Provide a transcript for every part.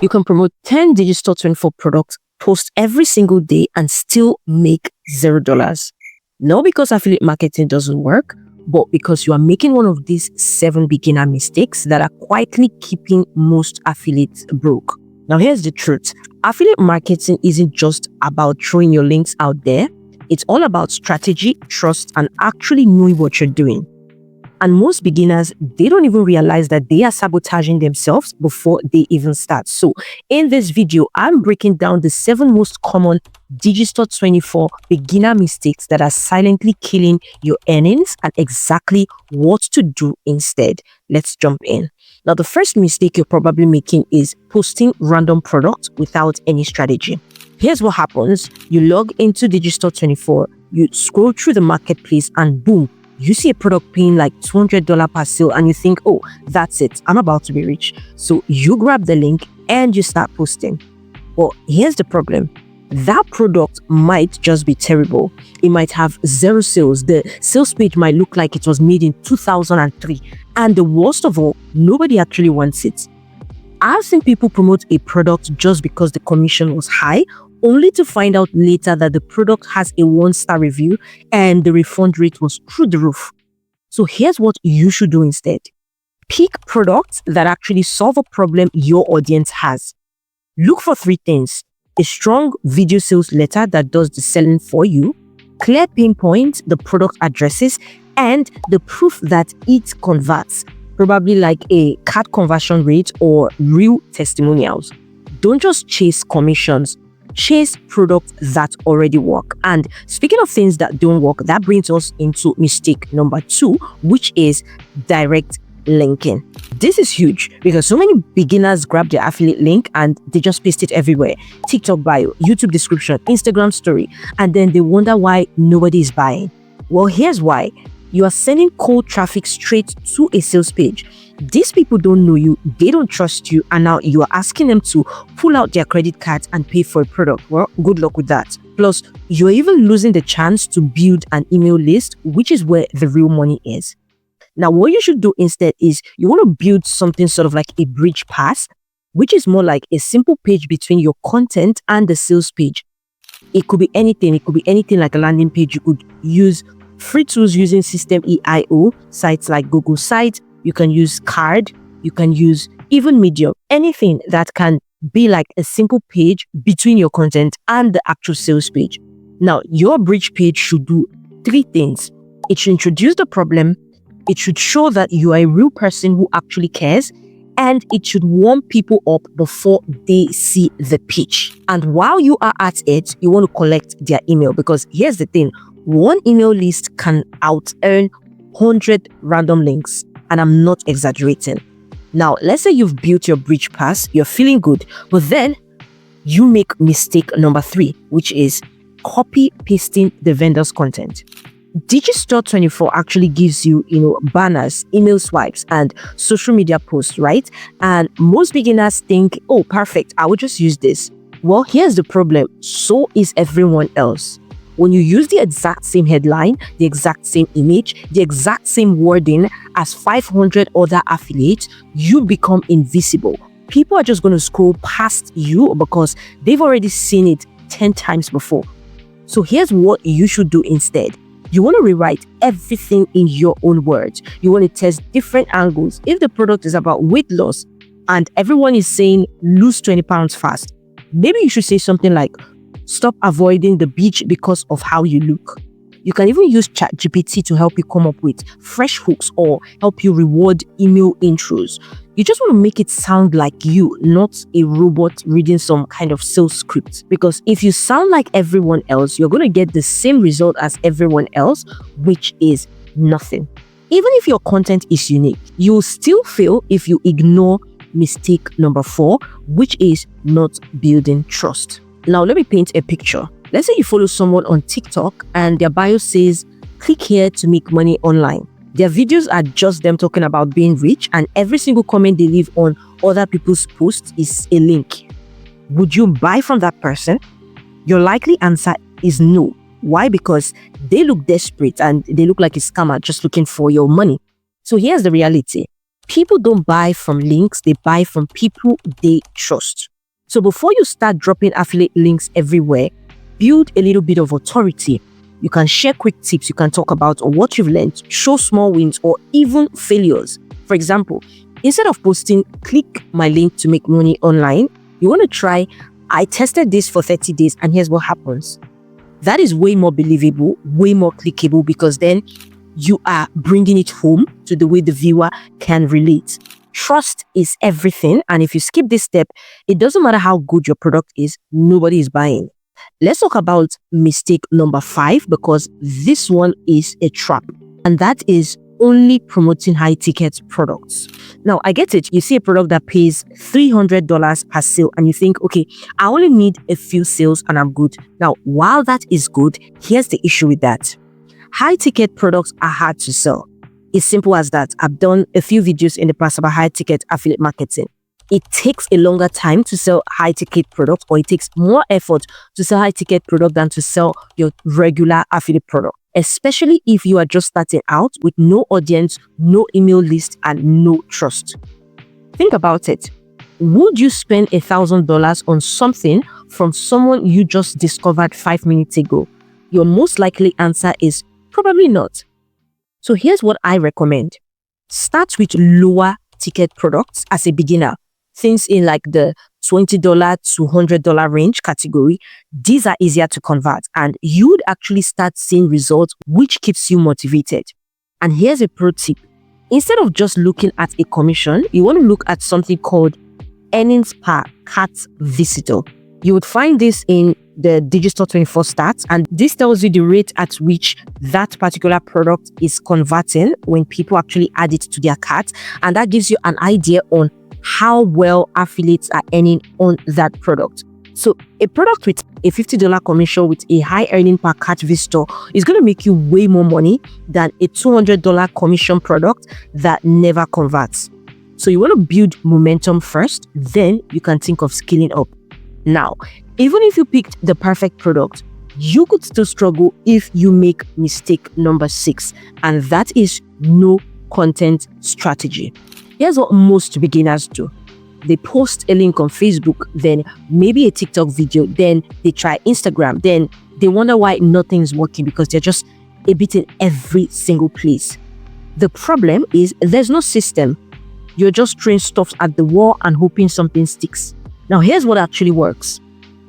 You can promote 10 Digistore24 products, post every single day, and still make $0. Not because affiliate marketing doesn't work, but because you are making one of these 7 beginner mistakes that are quietly keeping most affiliates broke. Now, here's the truth. Affiliate marketing isn't just about throwing your links out there. It's all about strategy, trust, and actually knowing what you're doing. And most beginners, they don't even realize that they are sabotaging themselves before they even start. So in this video, I'm breaking down the 7 most common Digistore24 beginner mistakes that are silently killing your earnings and exactly what to do instead. Let's jump in. Now, the first mistake you're probably making is posting random products without any strategy. Here's what happens. You log into Digistore24, you scroll through the marketplace, and boom, you see a product paying like $200 per sale and you think, oh, that's it, I'm about to be rich. So you grab the link and you start posting. Well, here's the problem. That product might just be terrible. It might have 0 sales. The sales page might look like it was made in 2003. And the worst of all, nobody actually wants it. I've seen people promote a product just because the commission was high, only to find out later that the product has a 1-star review and the refund rate was through the roof. So here's what you should do instead. Pick products that actually solve a problem your audience has. Look for 3 things. A strong video sales letter that does the selling for you, clear pain points the product addresses, and the proof that it converts, probably like a cart conversion rate or real testimonials. Don't just chase commissions. Chase products that already work. And speaking of things that don't work, that brings us into mistake number 2, which is direct linking. This is huge because so many beginners grab their affiliate link and they just paste it everywhere. TikTok bio, YouTube description, Instagram story, and then they wonder why nobody is buying. Well, here's why. You are sending cold traffic straight to a sales page. These people don't know you, they don't trust you, and now you are asking them to pull out their credit cards and pay for a product. Well, good luck with that. Plus, you're even losing the chance to build an email list, which is where the real money is. Now, what you should do instead is you want to build something sort of like a bridge pass, which is more like a simple page between your content and the sales page. It could be anything. It could be anything like a landing page. You could use free tools using System.io, sites like Google Sites. You can use Card. You can use even Medium. Anything that can be like a simple page between your content and the actual sales page. Now, your bridge page should do 3 things. It should introduce the problem. It should show that you are a real person who actually cares. And it should warm people up before they see the pitch. And while you are at it, you want to collect their email, because here's the thing. One email list can out-earn 100 random links. And I'm not exaggerating. Now, let's say you've built your bridge pass, you're feeling good, but then you make mistake number 3, which is copy pasting the vendor's content. Digistore24 actually gives you, banners, email swipes, and social media posts, right? And most beginners think, oh, perfect, I will just use this. Well, here's the problem. So is everyone else. When you use the exact same headline, the exact same image, the exact same wording as 500 other affiliates, you become invisible. People are just going to scroll past you because they've already seen it 10 times before. So here's what you should do instead. You want to rewrite everything in your own words. You want to test different angles. If the product is about weight loss and everyone is saying lose 20 pounds fast, maybe you should say something like, stop avoiding the beach because of how you look. You can even use ChatGPT to help you come up with fresh hooks or help you reward email intros. You just want to make it sound like you, not a robot reading some kind of sales script. Because if you sound like everyone else, you're going to get the same result as everyone else, which is nothing. Even if your content is unique, you'll still fail if you ignore mistake number 4, which is not building trust. Now, let me paint a picture. Let's say you follow someone on TikTok and their bio says, click here to make money online. Their videos are just them talking about being rich, and every single comment they leave on other people's posts is a link. Would you buy from that person? Your likely answer is no. Why? Because they look desperate and they look like a scammer just looking for your money. So here's the reality. People don't buy from links, they buy from people they trust. So before you start dropping affiliate links everywhere, build a little bit of authority. You can share quick tips you can talk about or what you've learned, show small wins or even failures. For example, instead of posting, click my link to make money online, you want to try, I tested this for 30 days and here's what happens. That is way more believable, way more clickable, because then you are bringing it home to the way the viewer can relate. Trust is everything. And if you skip this step, it doesn't matter how good your product is, nobody is buying. Let's talk about mistake number 5, because this one is a trap. And that is only promoting high ticket products. Now, I get it. You see a product that pays $300 per sale and you think, okay, I only need a few sales and I'm good. Now, while that is good, here's the issue with that. High ticket products are hard to sell. It's simple as that. I've done a few videos in the past about high ticket affiliate marketing. It takes a longer time to sell high ticket products, or it takes more effort to sell high ticket product than to sell your regular affiliate product, especially if you are just starting out with no audience, no email list, and no trust. Think about it. Would you spend $1,000 on something from someone you just discovered 5 minutes ago? Your most likely answer is probably not. So here's what I recommend. Start with lower ticket products as a beginner. Things in like the $20 to $100 range category. These are easier to convert and you would actually start seeing results, which keeps you motivated. And here's a pro tip. Instead of just looking at a commission, you want to look at something called earnings per cart visitor. You would find this in the Digistore24 stats, and this tells you the rate at which that particular product is converting when people actually add it to their cart, and that gives you an idea on how well affiliates are earning on that product. So a product with a $50 commission with a high earning per cart visitor is going to make you way more money than a $200 commission product that never converts. So you want to build momentum first, then you can think of scaling up. Now, even if you picked the perfect product, you could still struggle if you make mistake number 6, and that is no content strategy. Here's what most beginners do. They post a link on Facebook, then maybe a TikTok video, then they try Instagram, then they wonder why nothing's working because they're just a bit in every single place. The problem is there's no system. You're just throwing stuff at the wall and hoping something sticks. Now, here's what actually works.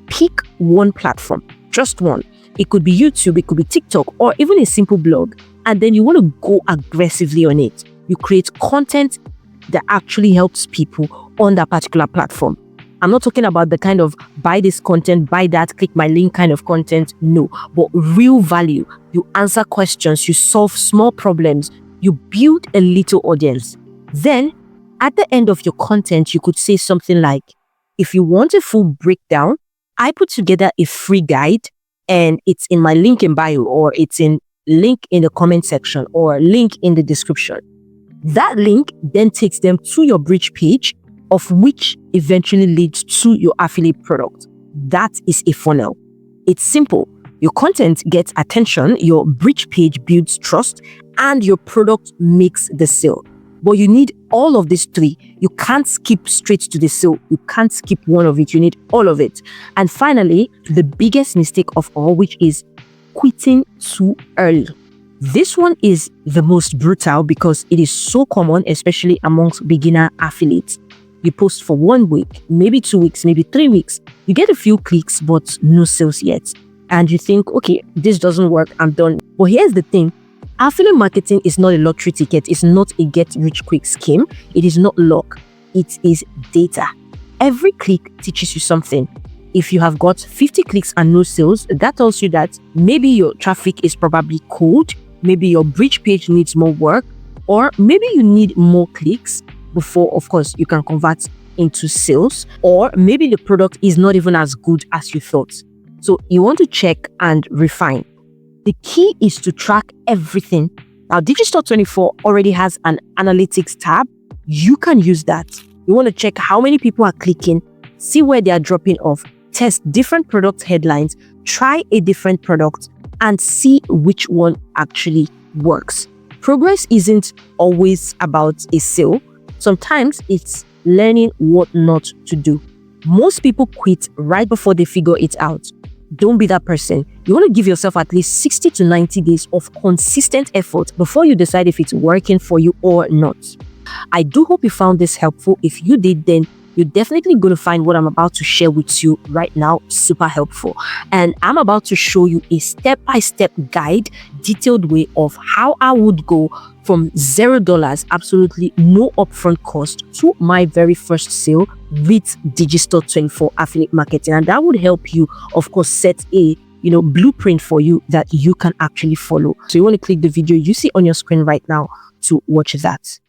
Pick one platform, just one. It could be YouTube, it could be TikTok, or even a simple blog. And then you want to go aggressively on it. You create content that actually helps people on that particular platform. I'm not talking about the kind of buy this content, buy that, click my link kind of content. No, but real value. You answer questions, you solve small problems, you build a little audience. Then at the end of your content, you could say something like, if you want a full breakdown, I put together a free guide and it's in my link in bio, or it's in link in the comment section, or link in the description. That link then takes them to your bridge page, of which eventually leads to your affiliate product. That is a funnel. It's simple. Your content gets attention, your bridge page builds trust, and your product makes the sale. But you need all of these 3. You can't skip straight to the sale. You can't skip one of it. You need all of it. And finally, the biggest mistake of all, which is quitting too early. This one is the most brutal because it is so common, especially amongst beginner affiliates. You post for 1 week, maybe 2 weeks, maybe 3 weeks. You get a few clicks, but no sales yet. And you think, okay, this doesn't work, I'm done. But here's the thing. Affiliate marketing is not a lottery ticket. It's not a get-rich-quick scheme. It is not luck. It is data. Every click teaches you something. If you have got 50 clicks and no sales, that tells you that maybe your traffic is probably cold, maybe your bridge page needs more work, or maybe you need more clicks before, of course, you can convert into sales, or maybe the product is not even as good as you thought. So you want to check and refine. The key is to track everything. Now, Digistore24 already has an analytics tab. You can use that. You want to check how many people are clicking, see where they are dropping off, test different product headlines, try a different product, and see which one actually works. Progress isn't always about a sale. Sometimes it's learning what not to do. Most people quit right before they figure it out. Don't be that person. You want to give yourself at least 60 to 90 days of consistent effort before you decide if it's working for you or not. I do hope you found this helpful. If you did, then you're definitely going to find what I'm about to share with you right now super helpful. And I'm about to show you a step-by-step guide, detailed way of how I would go from $0, absolutely no upfront cost, to my very first sale with Digistore24 affiliate marketing. And that would help you, of course, set a blueprint for you that you can actually follow. So you want to click the video you see on your screen right now to watch that.